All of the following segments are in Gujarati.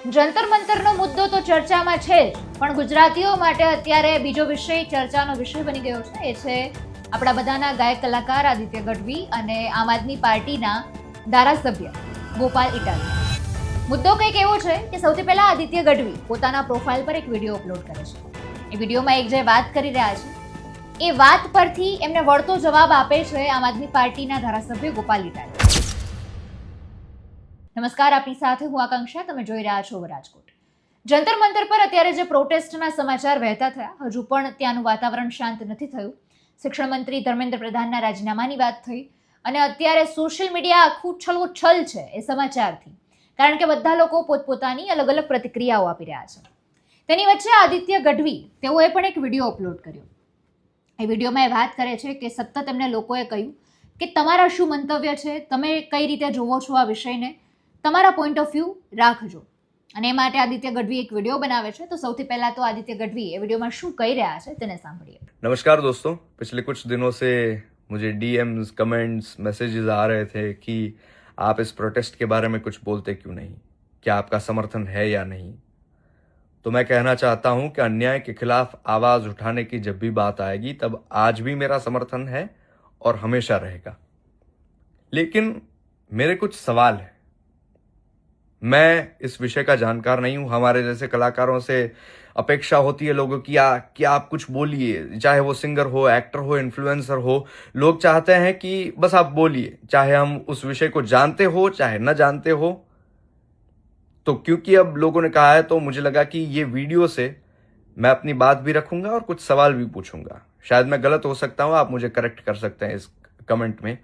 જંતર મંતરનો મુદ્દો તો ચર્ચામાં છે જ, પણ ગુજરાતીઓ માટે અત્યારે બીજો વિષય ચર્ચાનો વિષય બની ગયો છે. એ છે આપણા બધાના ગાયક કલાકાર આદિત્ય ગઢવી અને આમ આદમી પાર્ટીના ધારાસભ્ય ગોપાલ ઇટાલિયા. મુદ્દો કંઈક એવો છે કે સૌથી પહેલા આદિત્ય ગઢવી પોતાના પ્રોફાઇલ પર એક વિડીયો અપલોડ કરે છે. એ વિડીયોમાં એક જે વાત કરી રહ્યા છે એ વાત પરથી એમને વળતો જવાબ આપે છે આમ આદમી પાર્ટીના ધારાસભ્ય ગોપાલ ઇટાલિયા. નમસ્કાર, આપની સાથે હું આકાંક્ષા. તમે જોઈ રહ્યા છો રાજકોટ. જંતર મંતર પર અત્યારે જે પ્રોટેસ્ટના સમાચાર વહેતા થયા, હજુ પણ ત્યાંનું વાતાવરણ શાંત નથી થયું. શિક્ષણ મંત્રી ધર્મેન્દ્ર પ્રધાનના રાજીનામાની વાત થઈ અને અત્યારે સોશિયલ મીડિયા આખું છલોછલ છે એ સમાચારથી, કારણ કે બધા લોકો પોતપોતાની અલગ અલગ પ્રતિક્રિયાઓ આપી રહ્યા છે. તેની વચ્ચે આદિત્ય ગઢવી તેઓએ પણ એક વિડીયો અપલોડ કર્યો. એ વિડીયોમાં એ વાત કરે છે કે સતત એમને લોકોએ કહ્યું કે તમારા શું મંતવ્ય છે, તમે કઈ રીતે જોવો છો આ વિષયને, તમારા પોઈન્ટ ઓફ વ્યૂ રાખજો. અને એ માટે આદિત્ય ગઢવી એક વિડીયો બનાવે છે. તો સૌથી પહેલા તો આદિત્ય ગઢવી એ વિડીયોમાં શું કહી રહ્યા છે તેને સાંભળીએ. नमस्कार दोस्तों, पिछले कुछ दिनों से मुझे डीएम्स, कमेंट्स, मैसेजेस आ रहे थे कि आप इस प्रोटेस्ट के बारे में कुछ बोलते क्यों नहीं, क्या आपका समर्थन है या नहीं. तो मैं कहना चाहता हूं कि अन्याय के खिलाफ आवाज उठाने की जब भी बात आएगी तब आज भी मेरा समर्थन है और हमेशा रहेगा. लेकिन मेरे कुछ सवाल हैं. मैं इस विषय का जानकार नहीं हूं. हमारे जैसे कलाकारों से अपेक्षा होती है लोगों की कि आप कुछ बोलिए, चाहे वो सिंगर हो, एक्टर हो, इन्फ्लुएंसर हो. लोग चाहते हैं कि बस आप बोलिए, चाहे हम उस विषय को जानते हो चाहे न जानते हो. तो क्योंकि अब लोगों ने कहा है तो मुझे लगा कि ये वीडियो से मैं अपनी बात भी रखूंगा और कुछ सवाल भी पूछूंगा. शायद मैं गलत हो सकता हूं, आप मुझे करेक्ट कर सकते हैं इस कमेंट में.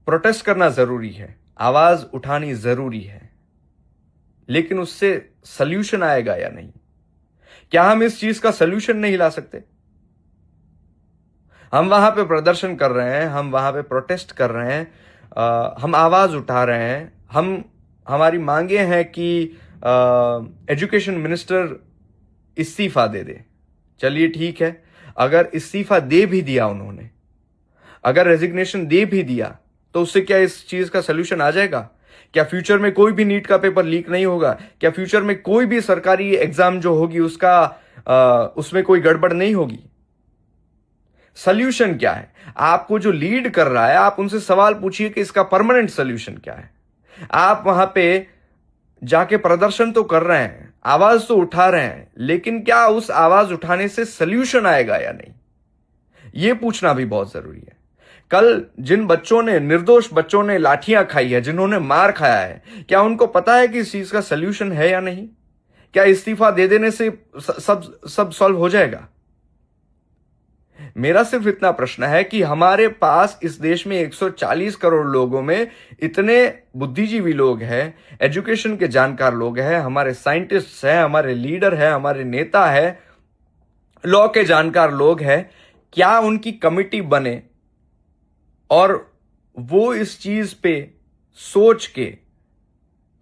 प्रोटेस्ट करना जरूरी है, आवाज उठानी जरूरी है, लेकिन उससे सल्यूशन आएगा या नहीं? क्या हम इस चीज का सल्यूशन नहीं ला सकते? हम वहां पे प्रदर्शन कर रहे हैं, हम वहां पे प्रोटेस्ट कर रहे हैं, हम आवाज उठा रहे हैं, हमारी मांगे हैं कि एजुकेशन मिनिस्टर इस्तीफा दे दे. चलिए ठीक है, अगर इस्तीफा दे भी दिया उन्होंने, अगर रेजिग्नेशन दे भी दिया, तो उससे क्या इस चीज का सोल्यूशन आ जाएगा? क्या फ्यूचर में कोई भी नीट का पेपर लीक नहीं होगा? क्या फ्यूचर में कोई भी सरकारी एग्जाम जो होगी उसमें कोई गड़बड़ नहीं होगी? सोल्यूशन क्या है? आपको जो लीड कर रहा है, आप उनसे सवाल पूछिए कि इसका परमानेंट सोल्यूशन क्या है. आप वहां पे जाके प्रदर्शन तो कर रहे हैं, आवाज तो उठा रहे हैं, लेकिन क्या उस आवाज उठाने से सोल्यूशन आएगा या नहीं, यह पूछना भी बहुत जरूरी है. कल जिन बच्चों ने, निर्दोष बच्चों ने लाठियां खाई है, जिन्होंने मार खाया है, क्या उनको पता है कि इस चीज का सोल्यूशन है या नहीं? क्या इस्तीफा दे देने से सब सॉल्व हो जाएगा? मेरा सिर्फ इतना प्रश्न है कि हमारे पास इस देश में 140 करोड़ लोगों में इतने बुद्धिजीवी लोग हैं, एजुकेशन के जानकार लोग हैं, हमारे साइंटिस्ट हैं, हमारे लीडर हैं, हमारे नेता हैं, लॉ के जानकार लोग हैं. क्या उनकी कमिटी बने और वो इस चीज पे सोच के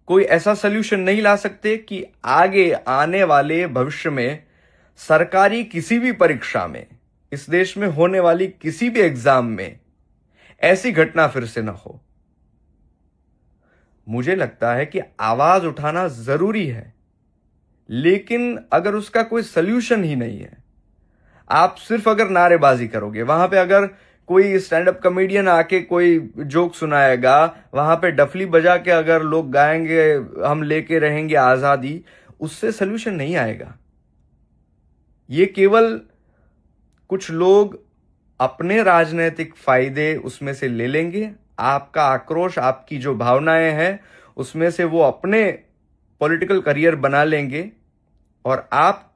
कोई ऐसा सोल्यूशन नहीं ला सकते कि आगे आने वाले भविष्य में सरकारी किसी भी परीक्षा में, इस देश में होने वाली किसी भी एग्जाम में ऐसी घटना फिर से ना हो? मुझे लगता है कि आवाज उठाना जरूरी है, लेकिन अगर उसका कोई सोल्यूशन ही नहीं है, आप सिर्फ अगर नारेबाजी करोगे, वहां पे अगर कोई स्टैंड अप कॉमेडियन आके कोई जोक सुनाएगा, वहां पे डफली बजा के अगर लोग गाएंगे हम लेके रहेंगे आजादी, उससे सोल्यूशन नहीं आएगा. ये केवल कुछ लोग अपने राजनीतिक फायदे उसमें से ले लेंगे. आपका आक्रोश, आपकी जो भावनाएं हैं, उसमें से वो अपने पॉलिटिकल करियर बना लेंगे और आप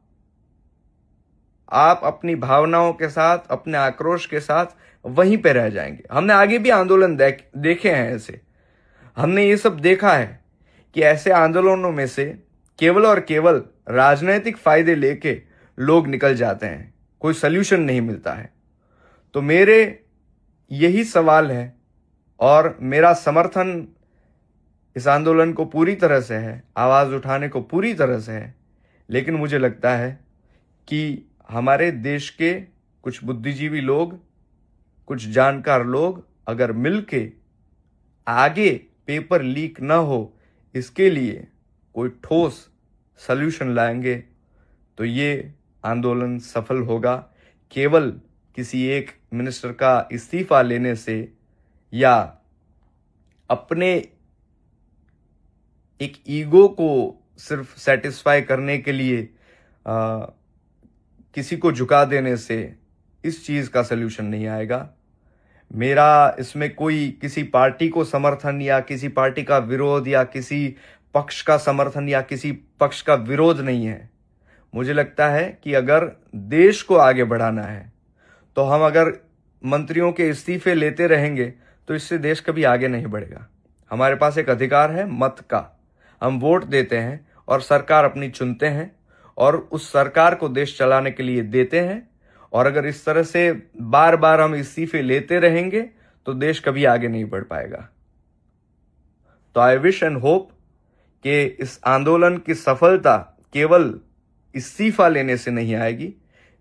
अपनी भावनाओं के साथ, अपने आक्रोश के साथ वहीं पे रह जाएंगे. हमने आगे भी आंदोलन देखे हैं ऐसे. हमने ये सब देखा है कि ऐसे आंदोलनों में से केवल और केवल राजनीतिक फायदे लेके लोग निकल जाते हैं, कोई सोल्यूशन नहीं मिलता है. तो मेरे यही सवाल है और मेरा समर्थन इस आंदोलन को पूरी तरह से है, आवाज उठाने को पूरी तरह से है. लेकिन मुझे लगता है कि हमारे देश के कुछ बुद्धिजीवी लोग, कुछ जानकार लोग अगर मिलके आगे पेपर लीक ना हो इसके लिए कोई ठोस सल्यूशन लाएंगे तो ये आंदोलन सफल होगा। केवल किसी एक मिनिस्टर का इस्तीफा लेने से या अपने एक ईगो को सिर्फ सेटिस्फाई करने के लिए किसी को झुका देने से इस चीज़ का सल्यूशन नहीं आएगा। मेरा इसमें कोई किसी पार्टी को समर्थन या किसी पार्टी का विरोध या किसी पक्ष का समर्थन या किसी पक्ष का विरोध नहीं है। मुझे लगता है कि अगर देश को आगे बढ़ाना है तो हम अगर मंत्रियों के इस्तीफे लेते रहेंगे तो इससे देश कभी आगे नहीं बढ़ेगा। हमारे पास एक अधिकार है मत का, हम वोट देते हैं और सरकार अपनी चुनते हैं और उस सरकार को देश चलाने के लिए देते हैं। और अगर इस तरह से बार बार हम इस्तीफे लेते रहेंगे तो देश कभी आगे नहीं बढ़ पाएगा। तो आई विश एंड होप कि इस आंदोलन की सफलता केवल इस्तीफा लेने से नहीं आएगी,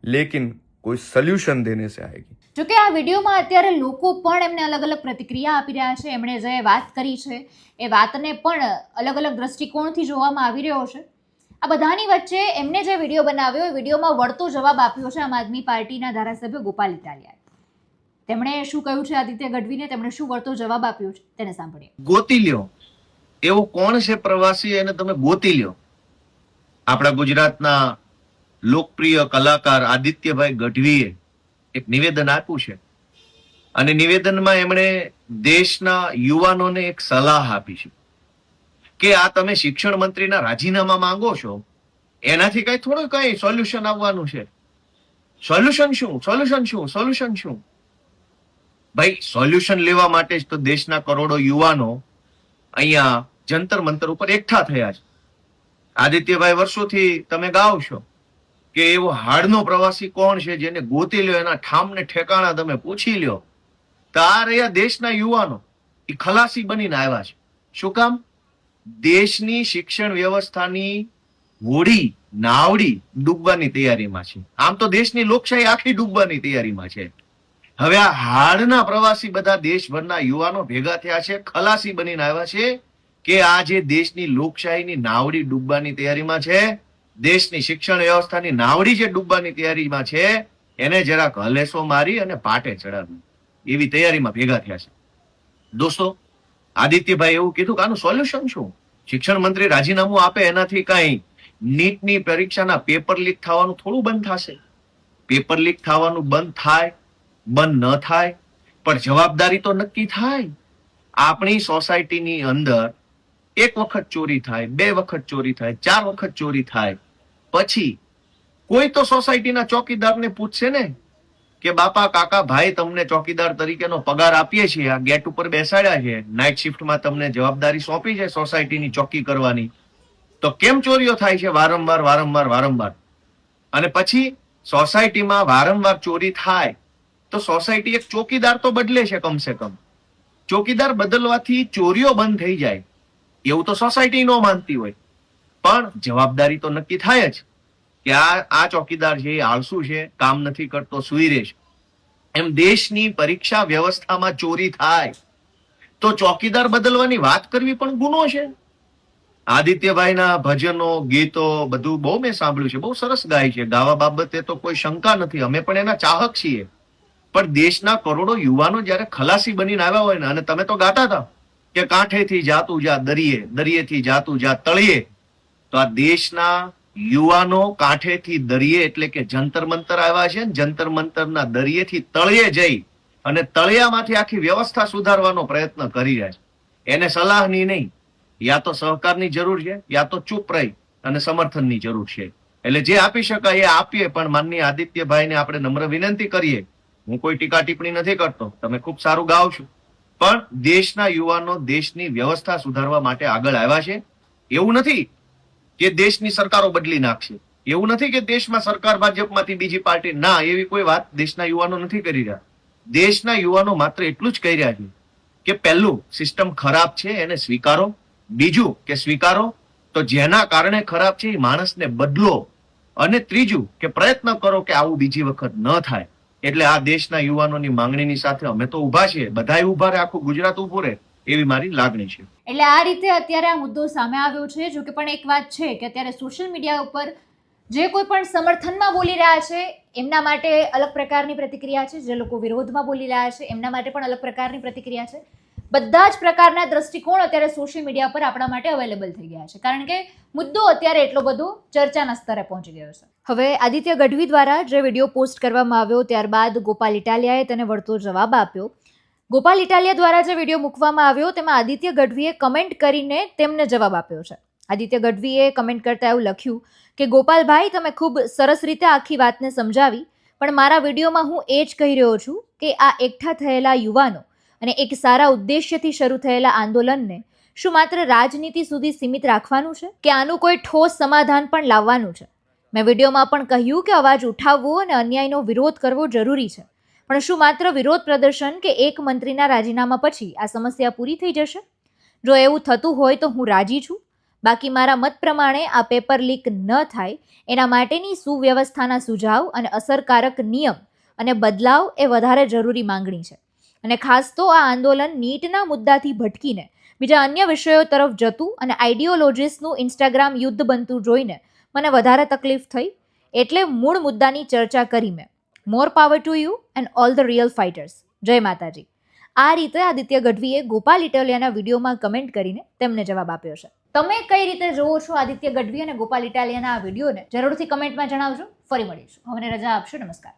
लेकिन કોઈ સોલ્યુશન દેને સે આएगी। જો કે આ વિડીયોમાં અત્યારે લોકો પણ એમને અલગ અલગ પ્રતિક્રિયા આપી રહ્યા છે। એમણે જે વાત કરી છે એ વાતને પણ અલગ અલગ દ્રષ્ટિકોણથી જોવામાં આવી રહ્યો છે। આ બધાની વચ્ચે એમને જે વિડીયો બનાવ્યો એ વિડીયોમાં વળતો જવાબ આપ્યો છે આમ આદમી પાર્ટીના ધારાસભ્ય ગોપાલ ઇટાલિયાએ। તેમણે શું કહ્યું છે આદિત્ય ગઢવીને, તેમણે શું વળતો જવાબ આપ્યો છે તેને સાંભળીએ। ગોતી લ્યો એવો કોણ છે પ્રવાસી એને તમે ગોતી લ્યો। આપણા ગુજરાતના લોકપ્રિય કલાકાર આદિત્યભાઈ ગઢવીએ એક નિવેદન આપ્યું છે અને નિવેદનમાં એમણે દેશના યુવાનોને એક સલાહ આપી છે કે આ તમે શિક્ષણ મંત્રીના રાજીનામા માંગો છો એનાથી કઈ સોલ્યુશન આવવાનું છે। સોલ્યુશન શું ભાઈ? સોલ્યુશન લેવા માટે જ તો દેશના કરોડો યુવાનો અહીંયા જંતર મંતર ઉપર એકઠા થયા છે। આદિત્યભાઈ વર્ષોથી તમે ગાઓ છો કે એવો હાડનો પ્રવાસી કોણ છે જેને ગોતી લ્યો, એના ઠામને ઠેકાણા તમે પૂછી લ્યો। તો આ રહ્યા દેશના યુવાનો, એ ખલાસી બનીને આવ્યા છે। શું કામ? દેશની શિક્ષણ વ્યવસ્થાની હોડી નાવડી ડૂબવાની તૈયારીમાં છે। આમ તો દેશની લોકશાહી આખી ડૂબવાની તૈયારીમાં છે। હવે આ હાડના પ્રવાસી બધા દેશભરના યુવાનો ભેગા થયા છે, ખલાસી બનીને આવ્યા છે કે આ જે દેશની લોકશાહીની નાવડી ડૂબવાની તૈયારીમાં છે, દેશની શિક્ષણ વ્યવસ્થાની નાવડી જે ડૂબવાની તૈયારીમાં છે, એને જરાક હલેસો મારી અને પાટે ચડાવી એવી તૈયારીમાં ભેગા થયા છે। દોસ્તો, આદિત્યભાઈ એવું કીધું કે આનું સોલ્યુશન શું? શિક્ષણ મંત્રી રાજીનામું આપે એનાથી કઈ નીટની પરીક્ષાના પેપર લીક થવાનું થોડું બંધ થશે? પેપર લીક થવાનું બંધ થાય, બંધ ન થાય, પણ જવાબદારી તો નક્કી થાય। આપણી સોસાયટીની અંદર એક વખત ચોરી થાય, 2 વખત ચોરી થાય, 4 વખત ચોરી થાય, પછી કોઈ તો સોસાયટીના ચોકીદારને પૂછશે ને કે બાપા, કાકા, ભાઈ, તમને ચોકીદાર તરીકેનો પગાર આપીએ છીએ, આ ગેટ ઉપર બેસાડ્યા છે, નાઇટ શિફ્ટમાં તમને જવાબદારી સોંપી છે સોસાયટીની ચોકી કરવાની, તો કેમ ચોરીઓ થાય છે વારંવાર? અને પછી સોસાયટીમાં વારંવાર ચોરી થાય તો સોસાયટી એક ચોકીદાર તો બદલે છે કમસે કમ। ચોકીદાર બદલવાથી ચોરીઓ બંધ થઈ જાય એવું તો સોસાયટી ન માનતી હોય, પણ જવાબદારી તો નક્કી થાય જ કે આ ચોકીદાર છે એ આળસુ છે, કામ નથી કરતો, સૂઈ રહેશે। એમ દેશની પરીક્ષા વ્યવસ્થામાં ચોરી થાય તો ચોકીદાર બદલવાની વાત કરવી પણ ગુનો છે। આદિત્યભાઈના ભજનો, ગીતો બધું બહુ મેં સાંભળ્યું છે, બહુ સરસ ગાય છે, ગાવા બાબતે તો કોઈ શંકા નથી, અમે પણ એના ચાહક છીએ। પણ દેશના કરોડો યુવાનો જયારે ખલાસી બનીને આવ્યા હોય ને, અને તમે તો ગાતા હતા કે કાંઠેથી જાતું જા દરિયે, દરિયેથી જાતું જા તળિયે, તો આ દેશના યુવાનો કાંઠેથી દરિયે એટલે કે જંતર મંતર આવ્યા છે, જંતર મંતરના દરિયેથી તળિયે જઈ અને તળિયામાંથી આખી વ્યવસ્થા સુધારવાનો પ્રયત્ન કરી રહ્યા છે। એને સલાહની નહીં, યા તો સહકારની જરૂર છે, યા તો ચૂપ રહી અને સમર્થનની જરૂર છે। એટલે જે આપી શકાય એ આપીએ, પણ માનનીય આદિત્યભાઈને આપણે નમ્ર વિનંતી કરીએ, હું કોઈ ટીકા ટિપ્પણી નથી કરતો, તમે ખૂબ સારું ગાઓ છો, પણ દેશના યુવાનો દેશની વ્યવસ્થા સુધારવા માટે આગળ આવ્યા છે। એવું નથી કે દેશની સરકારો બદલી નાખશે, એવું નથી કે દેશમાં સરકાર ભાજપમાંથી બીજી પાર્ટી, ના, એવી કોઈ વાત દેશના યુવાનો નથી કરી રહ્યા। દેશના યુવાનો માત્ર એટલું જ કહી રહ્યા છે કે પહેલું, સિસ્ટમ ખરાબ છે એને સ્વીકારો, બીજું કે સ્વીકારો તો જેના કારણે ખરાબ છે એ માણસને બદલો, અને ત્રીજું કે પ્રયત્ન કરો કે આવું બીજી વખત ન થાય। એટલે આ દેશના યુવાનોની માંગણીની સાથે અમે તો ઉભા છીએ, બધાય ઉભા રહે, આખું ગુજરાત ઉભું રહે એવી મારી લાગણી છે। એટલે આ રીતે અત્યારે આ મુદ્દો સામે આવ્યો છે. જો કે પણ એક વાત છે કે અત્યારે સોશિયલ મીડિયા ઉપર જે કોઈ પણ સમર્થનમાં બોલી રહ્યા છે એમના માટે અલગ પ્રકારની પ્રતિક્રિયા છે, જે લોકો વિરોધમાં બોલી રહ્યા છે એમના માટે પણ અલગ પ્રકારની પ્રતિક્રિયા છે. બધા જ પ્રકારના દ્રષ્ટિકોણ અત્યારે સોશિયલ મીડિયા પર આપણા માટે અવેલેબલ થઈ ગયા છે, કારણ કે મુદ્દો અત્યારે એટલો બધો ચર્ચાના સ્તરે પહોંચી ગયો છે. હવે આદિત્ય ગઢવી દ્વારા જે વિડીયો પોસ્ટ કરવામાં આવ્યો ત્યારબાદ ગોપાલ ઇટાલિયાએ તેને વળતો જવાબ આપ્યો. ગોપાલ ઇટાલિયા દ્વારા જે વિડીયો મૂકવામાં આવ્યો તેમાં આદિત્ય ગઢવીએ કમેન્ટ કરીને તેમને જવાબ આપ્યો છે. આદિત્ય ગઢવીએ કમેન્ટ કરતા એવું લખ્યું કે ગોપાલભાઈ, તમે ખૂબ સરસ રીતે આખી વાતને સમજાવી, પણ મારા વિડીયોમાં હું એ જ કહી રહ્યો છું કે આ એકઠા થયેલા યુવાનો અને એક સારા ઉદ્દેશ્યથી શરૂ થયેલા આંદોલનને શું માત્ર રાજનીતિ સુધી સીમિત રાખવાનું છે કે આનું કોઈ ઠોસ સમાધાન પણ લાવવાનું છે? મેં વિડીયોમાં પણ કહ્યું કે અવાજ ઉઠાવવો અને અન્યાયનો વિરોધ કરવો જરૂરી છે, પણ શું માત્ર વિરોધ પ્રદર્શન કે એક મંત્રીના રાજીનામા પછી આ સમસ્યા પૂરી થઈ જશે? જો એવું થતું હોય તો હું રાજી છું. બાકી મારા મત પ્રમાણે આ પેપર લીક ન થાય એના માટેની સુવ્યવસ્થાના સુઝાવ અને અસરકારક નિયમ અને બદલાવ એ વધારે જરૂરી માંગણી છે. અને ખાસ તો આ આંદોલન નીટના મુદ્દાથી ભટકીને બીજા અન્ય વિષયો તરફ જતું અને આઈડિયોલોજીસનું ઇન્સ્ટાગ્રામ યુદ્ધ બનતું જોઈને મને વધારે તકલીફ થઈ, એટલે મૂળ મુદ્દાની ચર્ચા કરી મેં. More power to you and all the real fighters. જય માતાજી. આ રીતે આદિત્ય ગઢવીએ ગોપાલ ઇટાલિયાના વિડીયોમાં કમેન્ટ કરીને તેમને જવાબ આપ્યો છે. તમે કઈ રીતે જોવો છો આદિત્ય ગઢવી અને ગોપાલ ઇટાલિયાના આ વિડીયોને જરૂરથી કમેન્ટમાં જણાવજો. ફરી મળીશું. હવે રજા આપશો. નમસ્કાર.